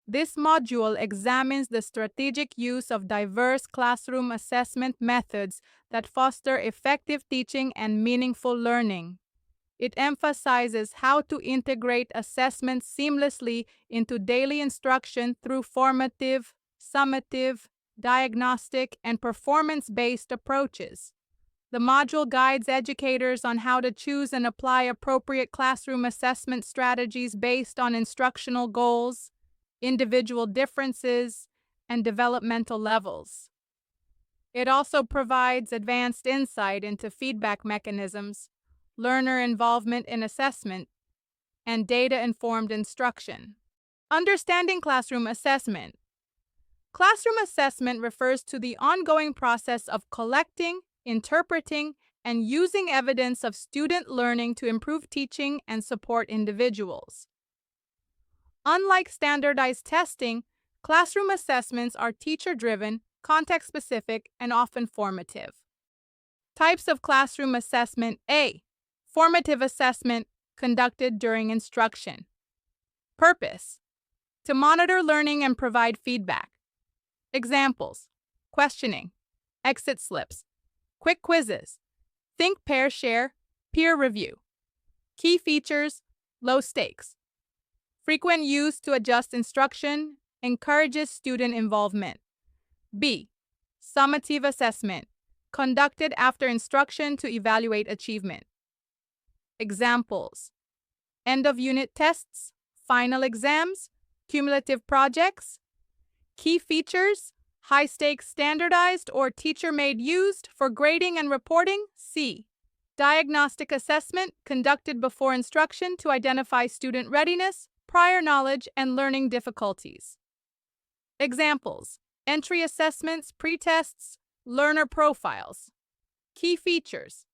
This module examines the strategic use of diverse classroom assessment methods that foster effective teaching and meaningful learning. It emphasizes how to integrate assessment seamlessly into daily instruction through formative, summative, diagnostic, and performance-based approaches. The module guides educators on how to choose and apply appropriate classroom assessment strategies based on instructional goals, individual differences, and developmental levels. It also provides advanced insight into feedback mechanisms, learner involvement in assessment, and data-informed instruction. Understanding classroom assessment. Classroom assessment refers to the ongoing process of collecting, interpreting, and using evidence of student learning to improve teaching and support individuals. Unlike standardized testing, classroom assessments are teacher-driven, context-specific, and often formative. Types of classroom assessment. A. Formative assessment conducted during instruction. Purpose: to monitor learning and provide feedback. Examples: questioning, exit slips, quick quizzes, think, pair, share, peer review. Key features: low stakes. Frequent use to adjust instruction, encourages student involvement. B. Summative assessment, conducted after instruction to evaluate achievement. Examples: end-of-unit tests, final exams, cumulative projects. Key features: high-stakes standardized or teacher-made used for grading and reporting. C. Diagnostic assessment conducted before instruction to identify student readiness, prior knowledge, and learning difficulties. Examples: entry assessments, pretests, learner profiles. Key features: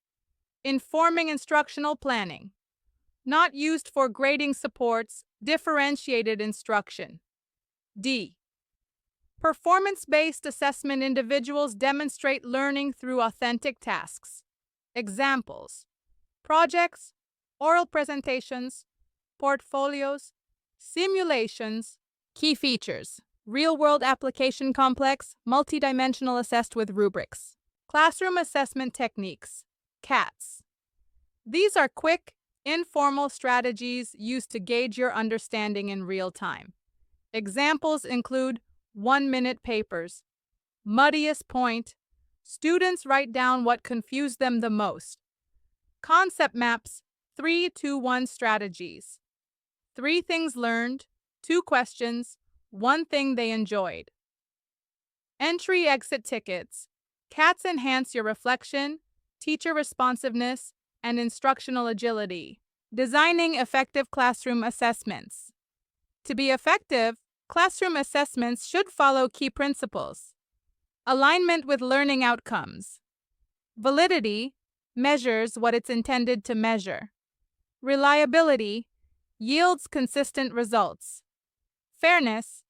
informing instructional planning, not used for grading supports, differentiated instruction. D. Performance-based assessment, individuals demonstrate learning through authentic tasks. Examples: projects, oral presentations, portfolios, simulations. Key features: real-world application complex, multidimensional, assessed with rubrics. Classroom assessment techniques, CATs. These are quick, informal strategies used to gauge your understanding in real time. Examples include 1-minute papers, muddiest point, students write down what confused them the most. Concept maps, 3-2-1 strategies. 3 things learned, 2 questions, 1 thing they enjoyed. Entry-exit tickets. CATs enhance your reflection, teacher responsiveness, and instructional agility. Designing effective classroom assessments. To be effective, classroom assessments should follow key principles. Alignment with learning outcomes. Validity measures what it's intended to measure. Reliability yields consistent results. Fairness,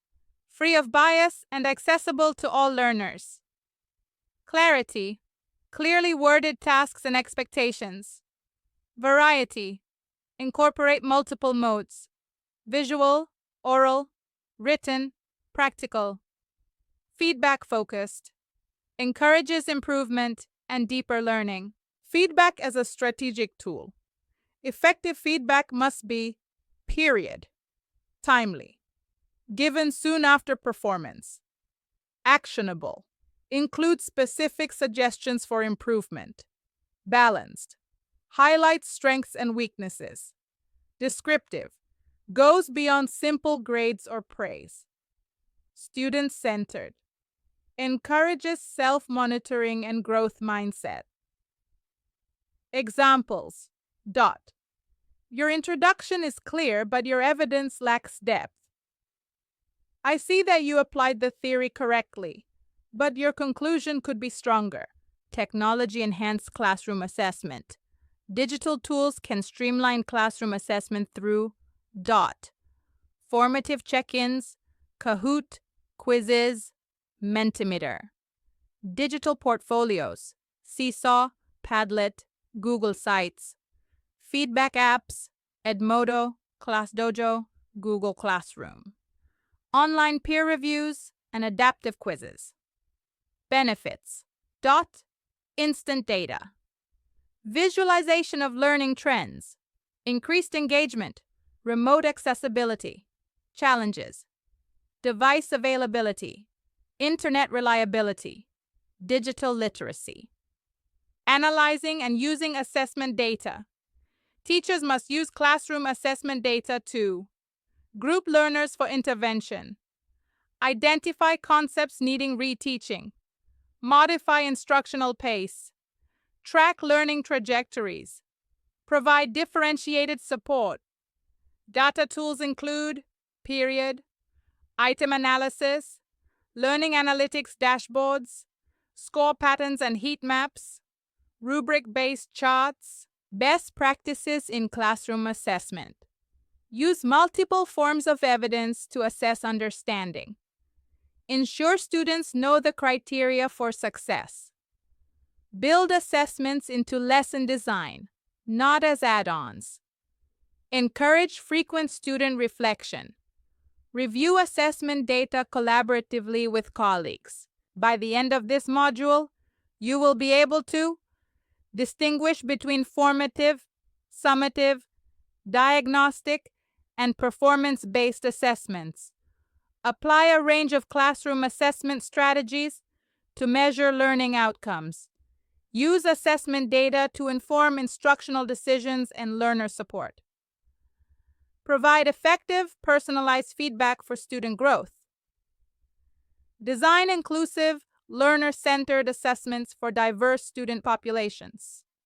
free of bias and accessible to all learners. Clarity, clearly worded tasks and expectations. Variety, incorporate multiple modes: visual, oral, written, practical. Feedback focused, encourages improvement and deeper learning. Feedback as a strategic tool. Effective feedback must be, period, timely, given soon after performance, actionable, includes specific suggestions for improvement, balanced, highlights strengths and weaknesses, descriptive, goes beyond simple grades or praise, student-centered, encourages self-monitoring and growth mindset. Examples: dot. Your introduction is clear, but your evidence lacks depth. I see that you applied the theory correctly, but your conclusion could be stronger. Technology-enhanced classroom assessment. Digital tools can streamline classroom assessment through dot. Formative check-ins, Kahoot, quizzes, Mentimeter. Digital portfolios, Seesaw, Padlet, Google Sites. Feedback apps, Edmodo, ClassDojo, Google Classroom. online peer reviews, and adaptive quizzes. Benefits: dot, instant data, visualization of learning trends, increased engagement, remote accessibility. Challenges: device availability, internet reliability, digital literacy. Analyzing and using assessment data. Teachers must use classroom assessment data to group learners for intervention, identify concepts needing reteaching, modify instructional pace, track learning trajectories, provide differentiated support. Data tools include period, item analysis, learning analytics dashboards, score patterns and heat maps, rubric-based charts. Best practices in classroom assessment. Use multiple forms of evidence to assess understanding. Ensure students know the criteria for success. Build assessments into lesson design, not as add-ons. Encourage frequent student reflection. Review assessment data collaboratively with colleagues. By the end of this module, you will be able to distinguish between formative, summative, diagnostic, and performance-based assessments. Apply a range of classroom assessment strategies to measure learning outcomes. Use assessment data to inform instructional decisions and learner support. Provide effective, personalized feedback for student growth. Design inclusive, learner-centered assessments for diverse student populations.